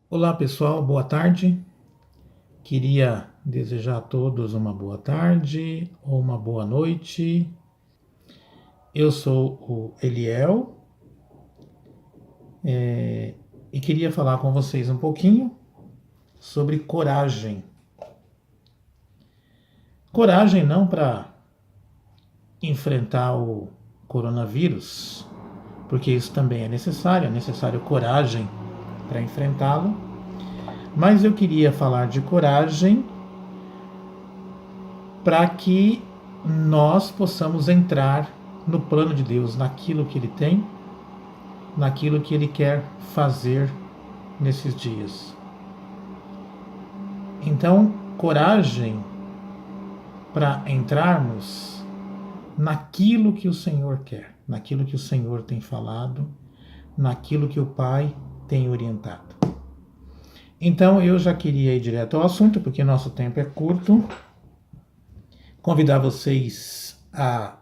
Olá pessoal, boa tarde. Queria desejar a todos uma boa tarde ou uma boa noite. Eu sou o Eliel e queria falar com vocês um pouquinho sobre coragem. Coragem não para enfrentar o coronavírus, porque isso também é necessário coragem para enfrentá-lo, mas eu queria falar de coragem para que nós possamos entrar no plano de Deus, naquilo que Ele tem, naquilo que Ele quer fazer nesses dias. Então, coragem para entrarmos naquilo que o Senhor quer, naquilo que o Senhor tem falado, naquilo que o Pai tem orientado. Então, eu já queria ir direto ao assunto, porque nosso tempo é curto. Convidar vocês a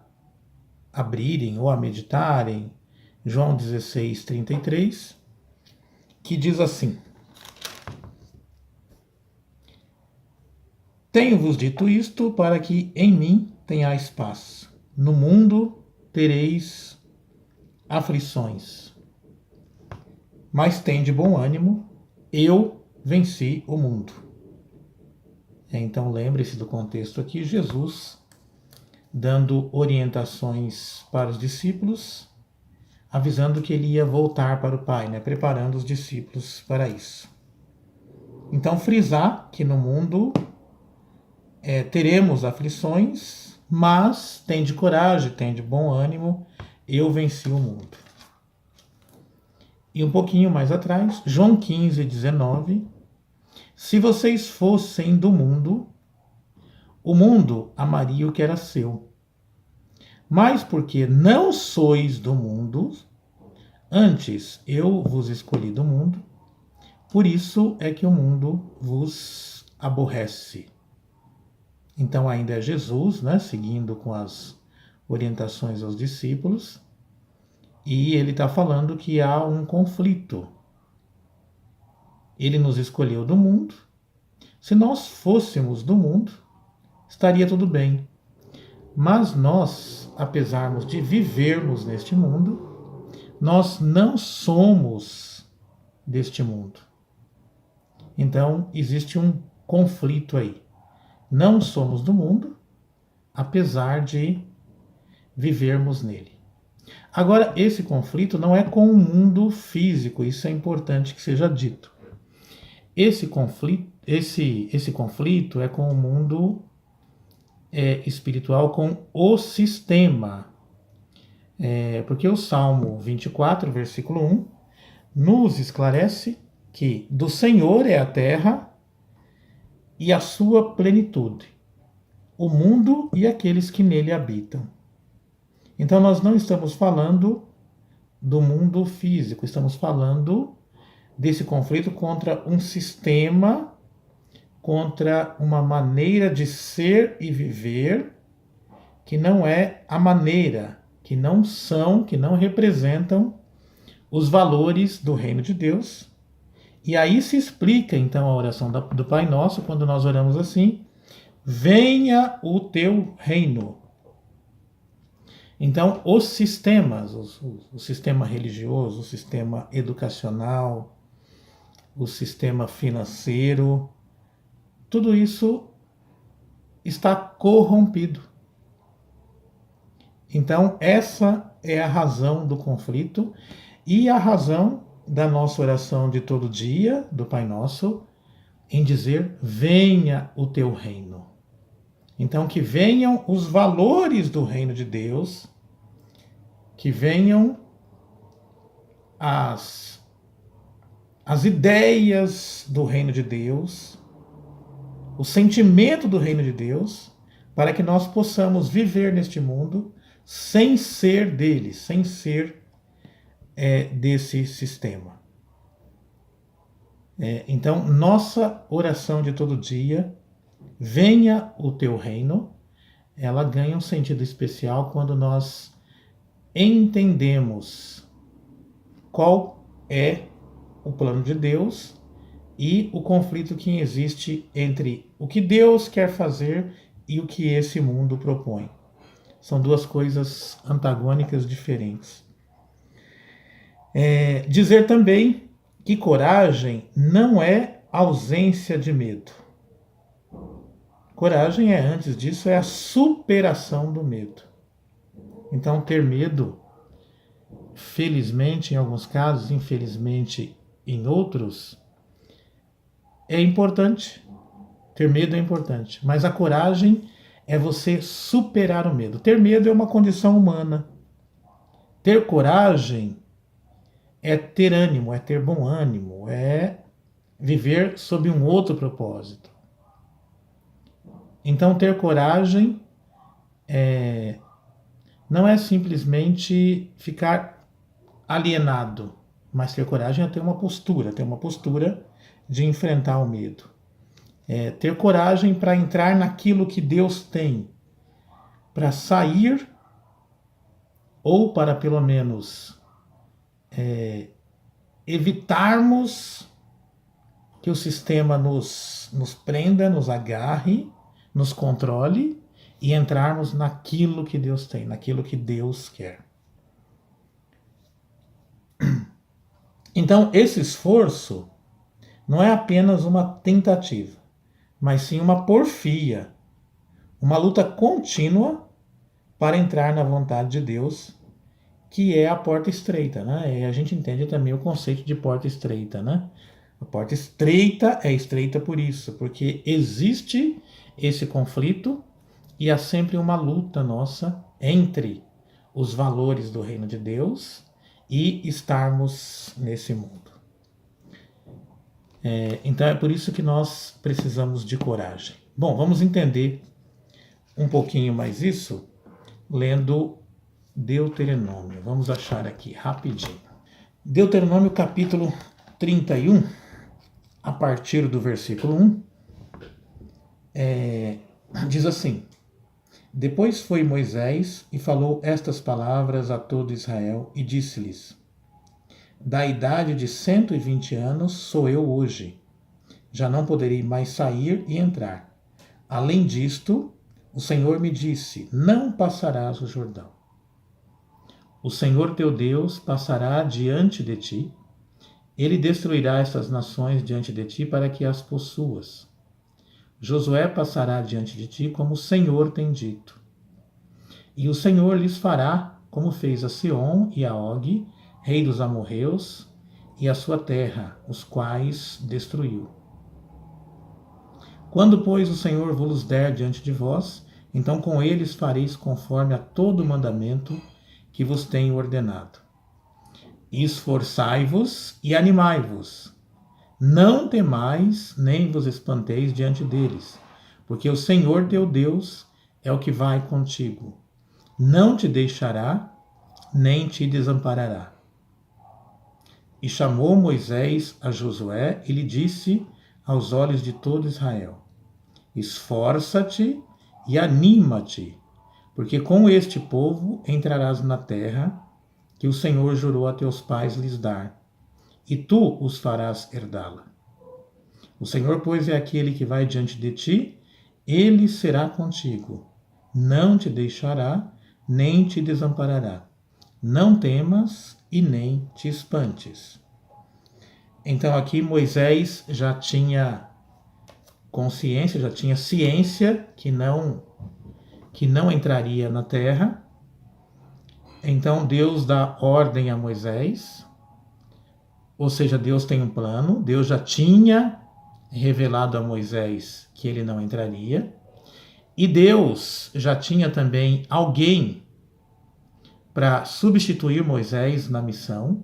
abrirem ou a meditarem João 16:33, que diz assim: Tenho-vos dito isto para que em mim tenhais paz. No mundo tereis aflições, mas tende bom ânimo, eu venci o mundo. Então lembre-se do contexto aqui, Jesus dando orientações para os discípulos, avisando que ele ia voltar para o Pai, preparando os discípulos para isso. Então frisar que no mundo teremos aflições, mas tende coragem, tende bom ânimo, eu venci o mundo. E um pouquinho mais atrás, João 15:19, se vocês fossem do mundo, o mundo amaria o que era seu. Mas porque não sois do mundo, antes eu vos escolhi do mundo, por isso é que o mundo vos aborrece. Então ainda é Jesus, seguindo com as orientações aos discípulos, e ele está falando que há um conflito. Ele nos escolheu do mundo. Se nós fôssemos do mundo, estaria tudo bem. Mas nós, apesar de vivermos neste mundo, nós não somos deste mundo. Então existe um conflito aí. Não somos do mundo, apesar de vivermos nele. Agora, esse conflito não é com o mundo físico, isso é importante que seja dito. Esse conflito é com o mundo espiritual, com o sistema. Porque o Salmo 24, versículo 1, nos esclarece que do Senhor é a terra e a sua plenitude, o mundo e aqueles que nele habitam. Então nós não estamos falando do mundo físico, estamos falando desse conflito contra um sistema, contra uma maneira de ser e viver que não é a maneira, que não representam os valores do reino de Deus. E aí se explica então a oração do Pai Nosso, quando nós oramos assim: venha o teu reino. Então, os sistemas, o sistema religioso, o sistema educacional, o sistema financeiro, tudo isso está corrompido. Então, essa é a razão do conflito e a razão da nossa oração de todo dia, do Pai Nosso, em dizer: venha o teu reino. Então, que venham os valores do reino de Deus, que venham as ideias do reino de Deus, o sentimento do reino de Deus, para que nós possamos viver neste mundo sem ser dele, sem ser desse sistema. Então, nossa oração de todo dia, venha o teu reino, ela ganha um sentido especial quando nós entendemos qual é o plano de Deus e o conflito que existe entre o que Deus quer fazer e o que esse mundo propõe. São duas coisas antagônicas diferentes. Dizer também que coragem não é ausência de medo. Coragem antes disso, é a superação do medo. Então, ter medo, felizmente em alguns casos, infelizmente em outros, é importante. Ter medo é importante, mas a coragem é você superar o medo. Ter medo é uma condição humana. Ter coragem é ter ânimo, é ter bom ânimo, é viver sob um outro propósito. Então, ter coragem não é simplesmente ficar alienado, mas ter coragem é ter uma postura de enfrentar o medo. Ter coragem para entrar naquilo que Deus tem, para sair, ou para pelo menos evitarmos que o sistema nos prenda, nos agarre, nos controle e entrarmos naquilo que Deus tem, naquilo que Deus quer. Então, esse esforço não é apenas uma tentativa, mas sim uma porfia, uma luta contínua para entrar na vontade de Deus, que é a porta estreita, né? E a gente entende também o conceito de porta estreita, né? A porta estreita é estreita por isso, porque existe esse conflito e há sempre uma luta nossa entre os valores do reino de Deus e estarmos nesse mundo. Então é por isso que nós precisamos de coragem. Bom, vamos entender um pouquinho mais isso lendo Deuteronômio. Vamos achar aqui rapidinho. Deuteronômio capítulo 31, a partir do versículo 1, diz assim: Depois foi Moisés e falou estas palavras a todo Israel e disse-lhes: Da idade de 120 anos sou eu hoje. Já não poderei mais sair e entrar. Além disto, o Senhor me disse: Não passarás o Jordão. O Senhor teu Deus passará diante de ti. Ele destruirá estas nações diante de ti para que as possuas. Josué passará diante de ti como o Senhor tem dito. E o Senhor lhes fará como fez a Sihon e a Og, rei dos amorreus, e a sua terra, os quais destruiu. Quando, pois, o Senhor vos der diante de vós, então com eles fareis conforme a todo o mandamento que vos tenho ordenado. Esforçai-vos e animai-vos. Não temais, nem vos espanteis diante deles, porque o Senhor teu Deus é o que vai contigo. Não te deixará, nem te desamparará. E chamou Moisés a Josué e lhe disse aos olhos de todo Israel: Esforça-te e anima-te, porque com este povo entrarás na terra que o Senhor jurou a teus pais lhes dar, e tu os farás herdá-la. O Senhor, pois, é aquele que vai diante de ti, ele será contigo, não te deixará, nem te desamparará. Não temas e nem te espantes. Então aqui Moisés já tinha consciência, já tinha ciência que não entraria na terra. Então Deus dá ordem a Moisés, ou seja, Deus tem um plano, Deus já tinha revelado a Moisés que ele não entraria, e Deus já tinha também alguém para substituir Moisés na missão,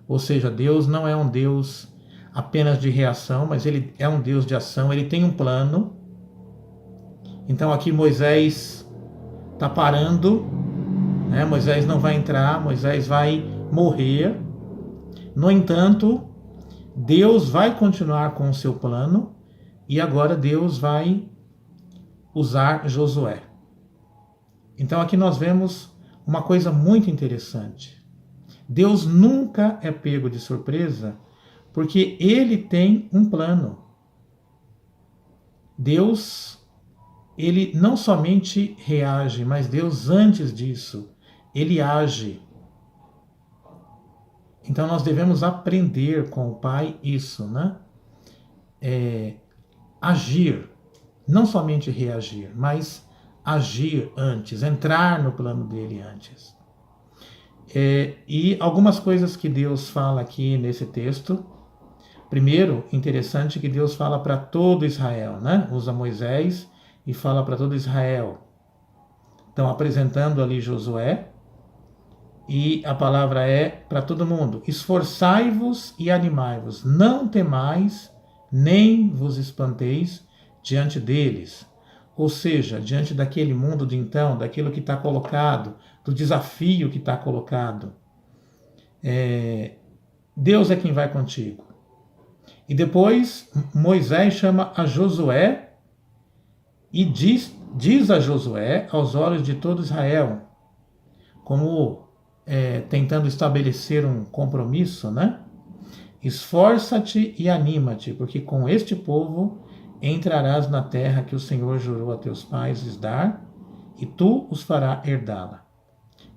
ou seja, Deus não é um Deus apenas de reação, mas ele é um Deus de ação, ele tem um plano. Então aqui Moisés está parando, né? Moisés não vai entrar, Moisés vai morrer. No entanto, Deus vai continuar com o seu plano e agora Deus vai usar Josué. Então aqui nós vemos uma coisa muito interessante. Deus nunca é pego de surpresa Porque ele tem um plano. Deus, ele não somente reage, mas Deus, antes disso, ele age. Então nós devemos aprender com o Pai isso, né? Agir, não somente reagir, mas agir antes, entrar no plano dele antes. E algumas coisas que Deus fala aqui nesse texto. Primeiro, interessante que Deus fala para todo Israel, né? Usa Moisés e fala para todo Israel. Então, apresentando ali Josué, e a palavra é para todo mundo: esforçai-vos e animai-vos, não temais, nem vos espanteis diante deles. Ou seja, diante daquele mundo de então, daquilo que está colocado, do desafio que está colocado. Deus é quem vai contigo. E depois Moisés chama a Josué e diz a Josué aos olhos de todo Israel, como tentando estabelecer um compromisso, né? Esforça-te e anima-te, porque com este povo entrarás na terra que o Senhor jurou a teus pais lhes dar, e tu os farás herdá-la.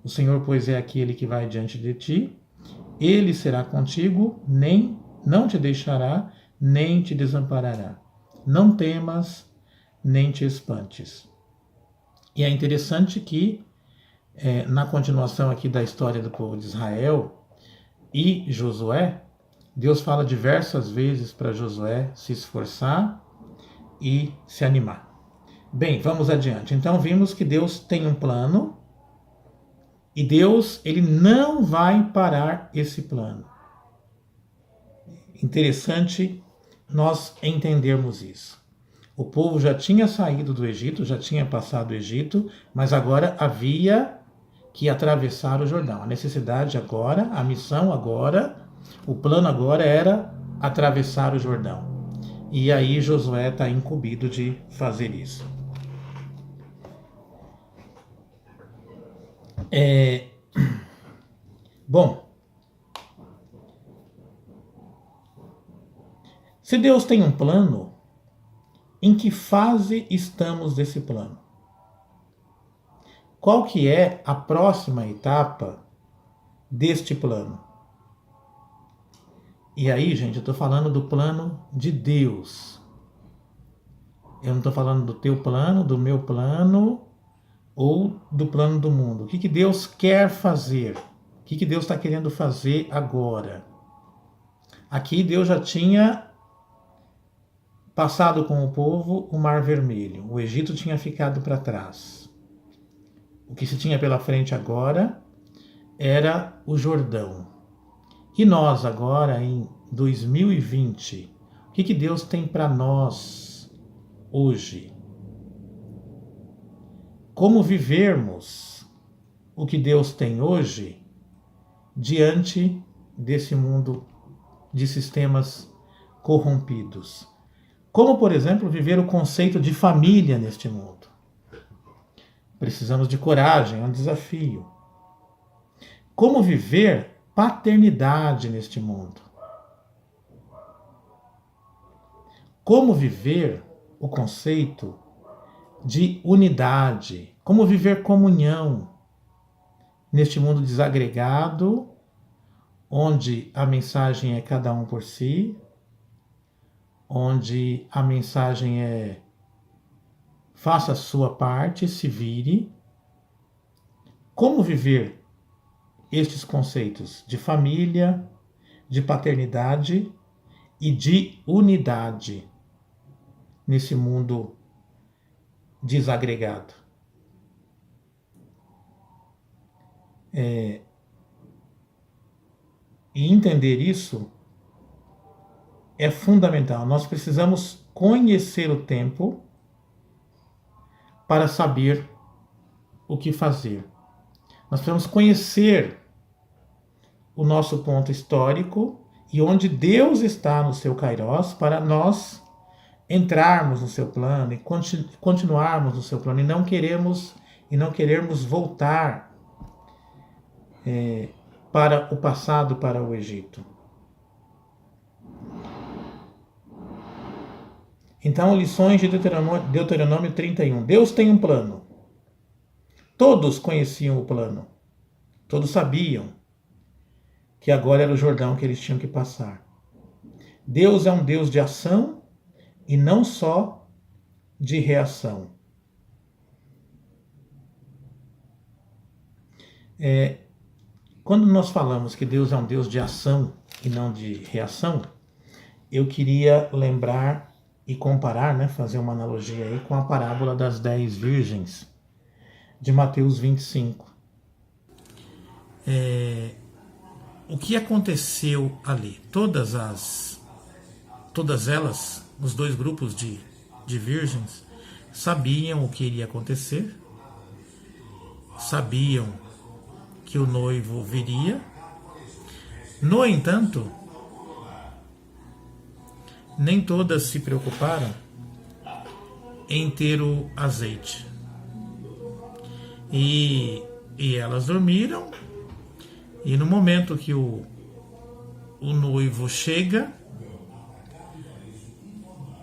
O Senhor, pois, é aquele que vai diante de ti, ele será contigo, não te deixará, nem te desamparará. Não temas, nem te espantes. E é interessante que, na continuação aqui da história do povo de Israel e Josué, Deus fala diversas vezes para Josué se esforçar e se animar. Bem, vamos adiante. Então vimos que Deus tem um plano e Deus, ele não vai parar esse plano. Interessante nós entendermos isso. O povo já tinha saído do Egito, já tinha passado o Egito, mas agora havia que atravessar o Jordão. A necessidade agora, a missão agora, o plano agora era atravessar o Jordão. E aí Josué está incumbido de fazer isso. Bom, se Deus tem um plano, em que fase estamos desse plano? Qual que é a próxima etapa deste plano? E aí, gente, eu estou falando do plano de Deus. Eu não estou falando do teu plano, do meu plano ou do plano do mundo. O que Deus quer fazer? O que Deus está querendo fazer agora? Aqui Deus já tinha passado com o povo o Mar Vermelho. O Egito tinha ficado para trás. O que se tinha pela frente agora era o Jordão. E nós agora, em 2020, o que Deus tem para nós hoje? Como vivermos o que Deus tem hoje diante desse mundo de sistemas corrompidos? Como, por exemplo, viver o conceito de família neste mundo? Precisamos de coragem, é um desafio. Como viver paternidade neste mundo? Como viver o conceito de unidade? Como viver comunhão neste mundo desagregado, onde a mensagem é cada um por si, onde a mensagem é faça a sua parte, se vire. Como viver estes conceitos de família, de paternidade e de unidade nesse mundo desagregado? E entender isso é fundamental. Nós precisamos conhecer o tempo para saber o que fazer. Nós precisamos conhecer o nosso ponto histórico e onde Deus está no seu Kairos para nós entrarmos no seu plano e continuarmos no seu plano e não querermos voltar para o passado, para o Egito. Então, lições de Deuteronômio 31. Deus tem um plano. Todos conheciam o plano. Todos sabiam que agora era o Jordão que eles tinham que passar. Deus é um Deus de ação e não só de reação. Quando nós falamos que Deus é um Deus de ação e não de reação, eu queria lembrar e comparar, fazer uma analogia aí com a parábola das 10 virgens de Mateus 25. O que aconteceu ali? Todas elas, os dois grupos de virgens, sabiam o que iria acontecer, sabiam que o noivo viria. No entanto, nem todas se preocuparam em ter o azeite. E elas dormiram, e no momento que o noivo chega,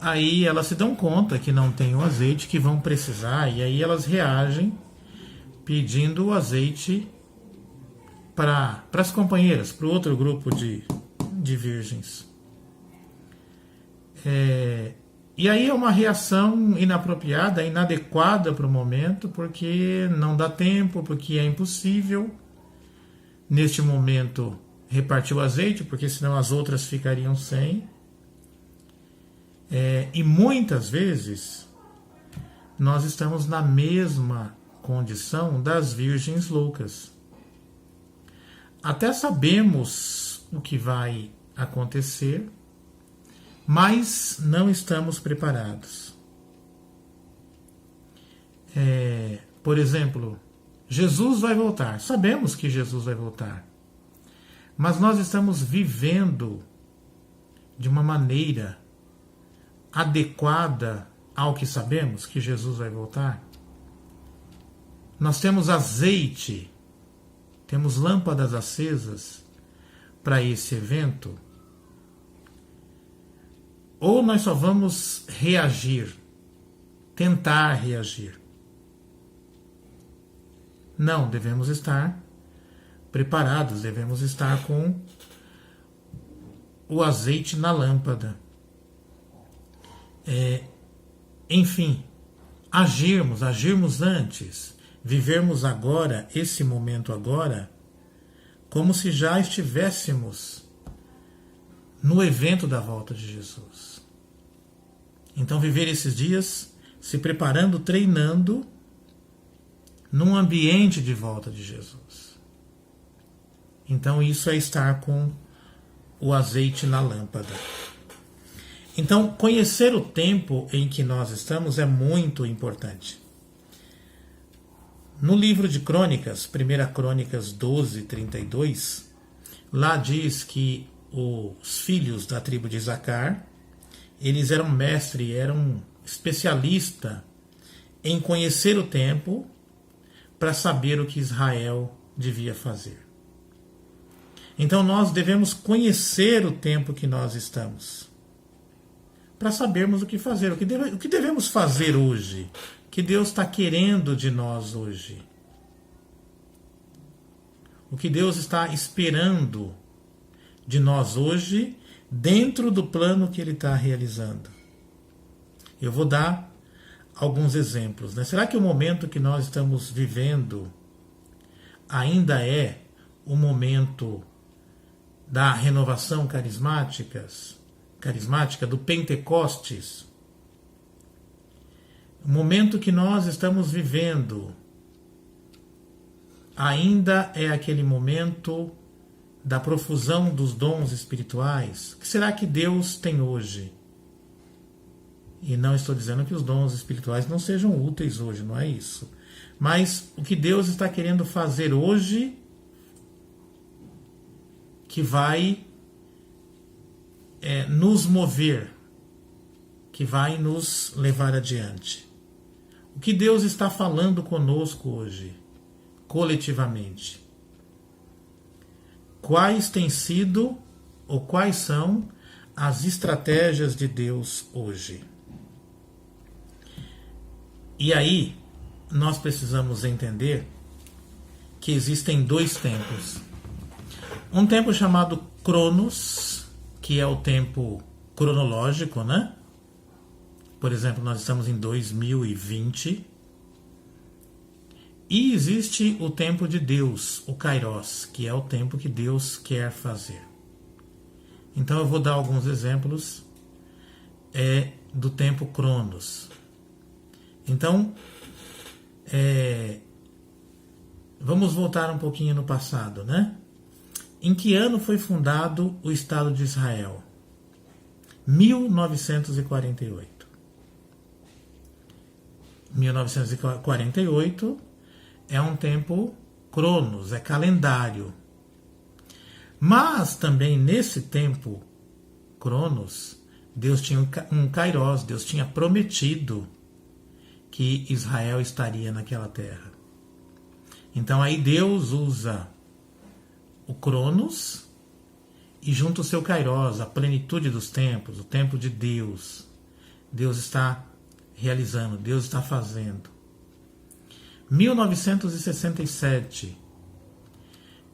aí elas se dão conta que não tem o azeite, que vão precisar, e aí elas reagem pedindo o azeite para as companheiras, para o outro grupo de virgens. E aí é uma reação inapropriada, inadequada para o momento, porque não dá tempo, porque é impossível, neste momento, repartir o azeite, porque senão as outras ficariam sem. E muitas vezes nós estamos na mesma condição das virgens loucas. Até sabemos o que vai acontecer, mas não estamos preparados. Por exemplo, Jesus vai voltar. Sabemos que Jesus vai voltar. Mas nós estamos vivendo de uma maneira adequada ao que sabemos que Jesus vai voltar? Nós temos azeite, temos lâmpadas acesas para esse evento? Ou nós só vamos reagir, tentar reagir? Não, devemos estar preparados, devemos estar com o azeite na lâmpada. Enfim, agirmos antes, vivermos agora, esse momento agora, como se já estivéssemos no evento da volta de Jesus. Então, viver esses dias se preparando, treinando num ambiente de volta de Jesus. Então, isso é estar com o azeite na lâmpada. Então, conhecer o tempo em que nós estamos é muito importante. No livro de Crônicas, 1 Crônicas 12, 32, lá diz que os filhos da tribo de Isacar, eles eram mestres, eram especialistas em conhecer o tempo para saber o que Israel devia fazer. Então nós devemos conhecer o tempo que nós estamos, para sabermos o que fazer, o que devemos fazer hoje, o que Deus está querendo de nós hoje, o que Deus está esperando de nós hoje, dentro do plano que Ele está realizando. Eu vou dar alguns exemplos. Será que o momento que nós estamos vivendo ainda é o momento da renovação carismática, do Pentecostes? O momento que nós estamos vivendo ainda é aquele momento da profusão dos dons espirituais? O que será que Deus tem hoje? E não estou dizendo que os dons espirituais não sejam úteis hoje, não é isso. Mas o que Deus está querendo fazer hoje que vai nos mover, que vai nos levar adiante. O que Deus está falando conosco hoje, coletivamente? Quais têm sido ou quais são as estratégias de Deus hoje? E aí, nós precisamos entender que existem dois tempos. Um tempo chamado Cronos, que é o tempo cronológico, né? Por exemplo, nós estamos em 2020. E existe o tempo de Deus, o Kairos, que é o tempo que Deus quer fazer. Então eu vou dar alguns exemplos do tempo Cronos. Então, vamos voltar um pouquinho no passado, né? Em que ano foi fundado o Estado de Israel? 1948. 1948 é um tempo Cronos, é calendário. Mas também nesse tempo Cronos, Deus tinha um Kairos, Deus tinha prometido que Israel estaria naquela terra. Então aí Deus usa o Cronos e junto o seu Kairos, a plenitude dos tempos, o tempo de Deus. Deus está realizando, Deus está fazendo. 1967,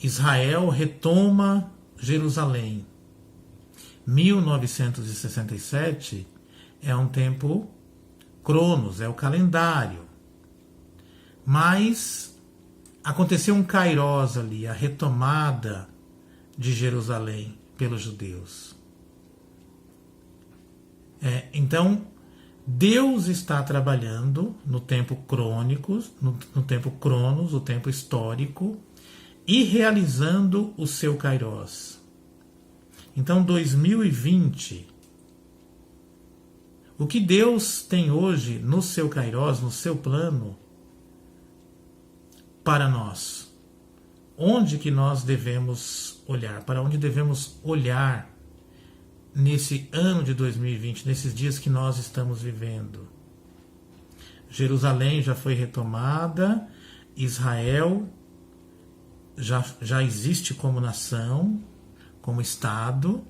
Israel retoma Jerusalém. 1967 é um tempo Cronos, é o calendário. Mas aconteceu um Kairos ali, a retomada de Jerusalém pelos judeus. Então, Deus está trabalhando no tempo crônico, no tempo Cronos, o tempo histórico, e realizando o seu Kairos. Então, 2020, o que Deus tem hoje no seu Kairos, no seu plano, para nós? Onde que nós devemos olhar? Para onde devemos olhar nesse ano de 2020, nesses dias que nós estamos vivendo? Jerusalém já foi retomada, Israel já existe como nação, como Estado.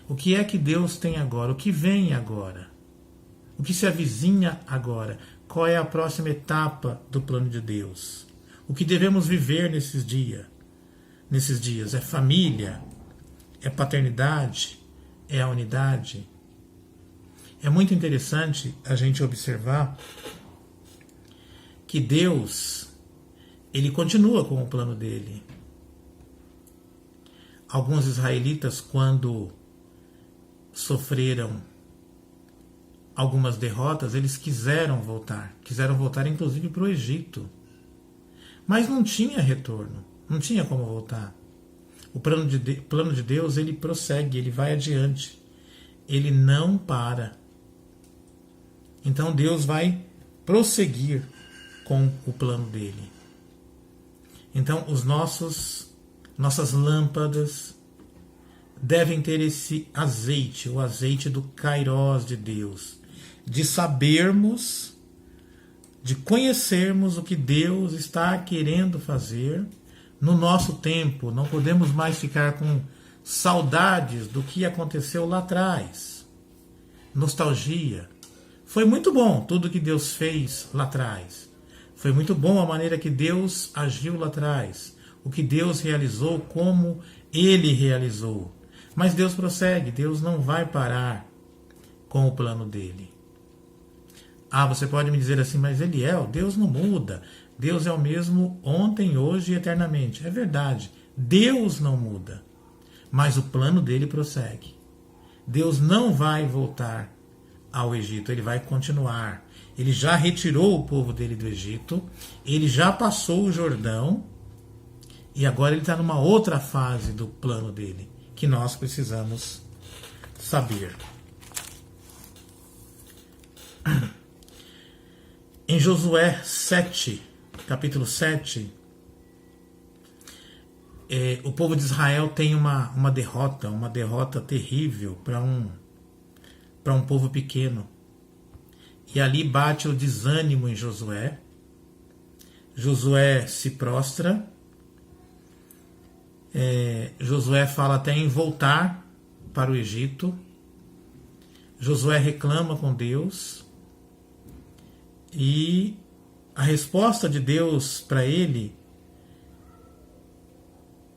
O que é que Deus tem agora? O que vem agora? O que se avizinha agora? Qual é a próxima etapa do plano de Deus? O que devemos viver nesses dias? É família? É paternidade? É a unidade? É muito interessante a gente observar que Deus, ele continua com o plano dele. Alguns israelitas, quando sofreram algumas derrotas, eles quiseram voltar inclusive para o Egito. Mas não tinha retorno, não tinha como voltar. O plano de Deus, ele prossegue, ele vai adiante, ele não para. Então Deus vai prosseguir com o plano dele. Então nossas lâmpadas devem ter esse azeite, o azeite do Kairos de Deus, de sabermos, de conhecermos o que Deus está querendo fazer no nosso tempo. Não podemos mais ficar com saudades do que aconteceu lá atrás. Nostalgia. Foi muito bom tudo que Deus fez lá atrás. Foi muito bom a maneira que Deus agiu lá atrás. O que Deus realizou, como Ele realizou. Mas Deus prossegue, Deus não vai parar com o plano dele. Você pode me dizer assim, mas Eliel, Deus não muda. Deus é o mesmo ontem, hoje e eternamente. É verdade, Deus não muda. Mas o plano dele prossegue. Deus não vai voltar ao Egito, ele vai continuar. Ele já retirou o povo dele do Egito, ele já passou o Jordão, e agora ele está numa outra fase do plano dele, que nós precisamos saber. Em Josué 7, capítulo 7, o povo de Israel tem uma derrota terrível para um povo pequeno. E ali bate o desânimo em Josué. Josué se prostra. Josué fala até em voltar para o Egito. Josué reclama com Deus. E a resposta de Deus para ele,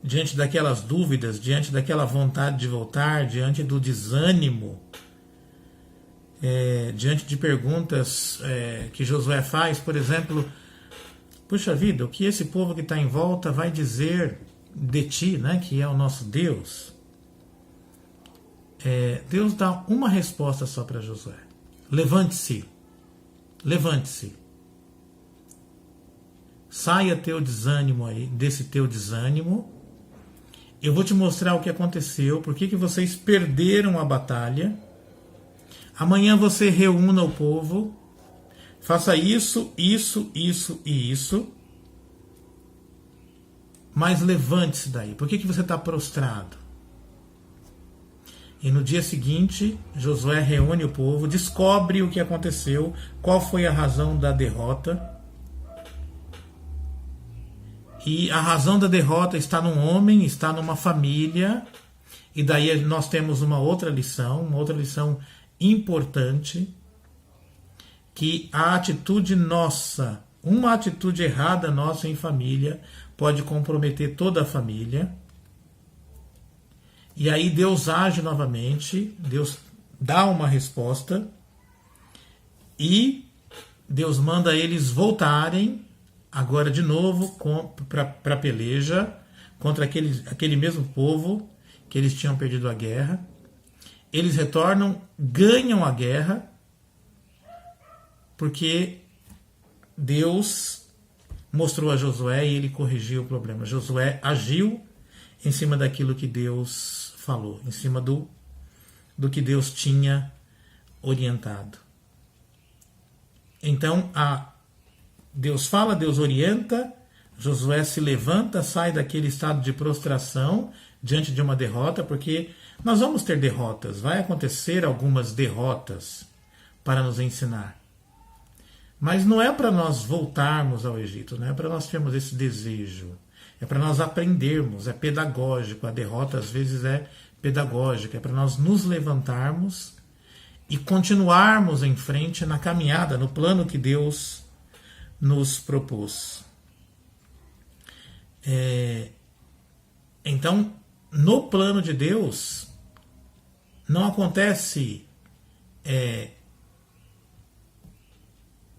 diante daquelas dúvidas, diante daquela vontade de voltar, diante do desânimo, diante de perguntas que Josué faz, por exemplo, puxa vida, o que esse povo que está em volta vai dizer de ti, né, que é o nosso Deus? Deus dá uma resposta só para Josué: levante-se, levante-se, saia teu desânimo aí, desse teu desânimo. Eu vou te mostrar o que aconteceu, por que vocês perderam a batalha. Amanhã você reúna o povo, faça isso, isso, isso e isso, mas levante-se daí. Por que você está prostrado? E no dia seguinte, Josué reúne o povo, descobre o que aconteceu, qual foi a razão da derrota. E a razão da derrota está num homem, está numa família. E daí nós temos uma outra lição importante, que a atitude nossa, uma atitude errada nossa em família, pode comprometer toda a família. E aí Deus age novamente, Deus dá uma resposta, e Deus manda eles voltarem, agora de novo, para a peleja, contra aquele mesmo povo que eles tinham perdido a guerra. Eles retornam, ganham a guerra, porque Deus mostrou a Josué e ele corrigiu o problema. Josué agiu em cima daquilo que Deus falou, em cima do que Deus tinha orientado. Então, Deus fala, Deus orienta, Josué se levanta, sai daquele estado de prostração diante de uma derrota, porque nós vamos ter derrotas, vai acontecer algumas derrotas para nos ensinar. Mas não é para nós voltarmos ao Egito, não é para nós termos esse desejo, é para nós aprendermos, é pedagógico, a derrota às vezes é pedagógica, é para nós nos levantarmos e continuarmos em frente na caminhada, no plano que Deus nos propôs. Então, no plano de Deus, não acontece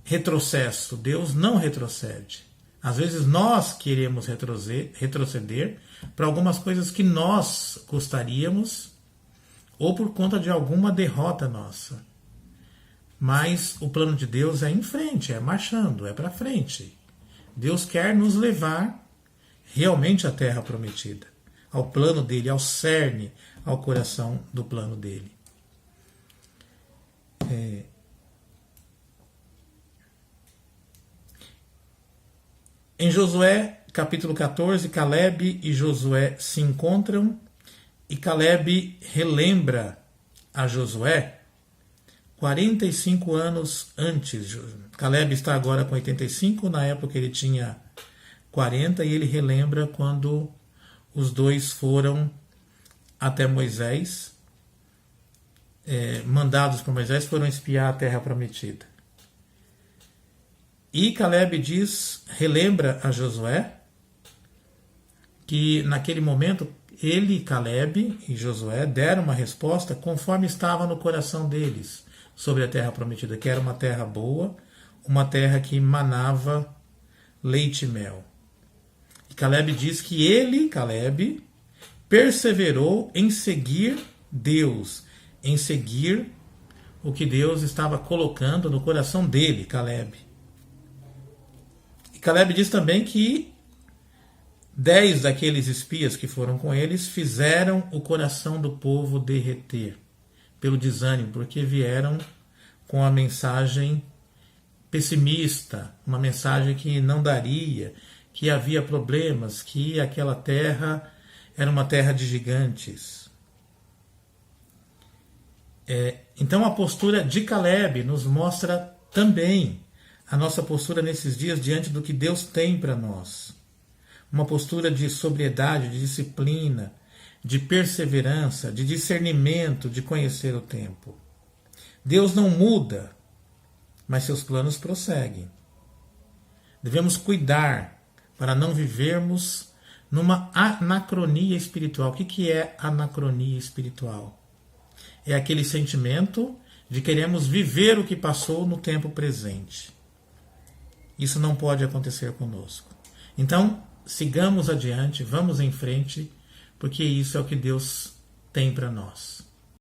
retrocesso. Deus não retrocede. Às vezes nós queremos retroceder para algumas coisas que nós gostaríamos, ou por conta de alguma derrota nossa. Mas o plano de Deus é em frente, é marchando, é para frente. Deus quer nos levar realmente à terra prometida, ao plano dele, ao cerne, ao coração do plano dele. Em Josué, capítulo 14, Caleb e Josué se encontram e Caleb relembra a Josué 45 anos antes. Caleb está agora com 85, na época ele tinha 40, e ele relembra quando os dois foram até Moisés, mandados por Moisés, foram espiar a terra prometida. E Caleb relembra a Josué que naquele momento ele, Caleb e Josué deram uma resposta conforme estava no coração deles sobre a terra prometida, que era uma terra boa, uma terra que manava leite e mel. E Caleb diz que ele, Caleb, perseverou em seguir Deus, em seguir o que Deus estava colocando no coração dele, Caleb. E Caleb diz também que 10 daqueles espias que foram com eles fizeram o coração do povo derreter pelo desânimo, porque vieram com a mensagem pessimista, uma mensagem que não daria, que havia problemas, que aquela terra era uma terra de gigantes. Então a postura de Caleb nos mostra também a nossa postura nesses dias diante do que Deus tem para nós. Uma postura de sobriedade, de disciplina, de perseverança, de discernimento, de conhecer o tempo. Deus não muda, mas seus planos prosseguem. Devemos cuidar para não vivermos numa anacronia espiritual. O que é anacronia espiritual? É aquele sentimento de queremos viver o que passou no tempo presente. Isso não pode acontecer conosco. Então, sigamos adiante, vamos em frente, porque isso é o que Deus tem para nós.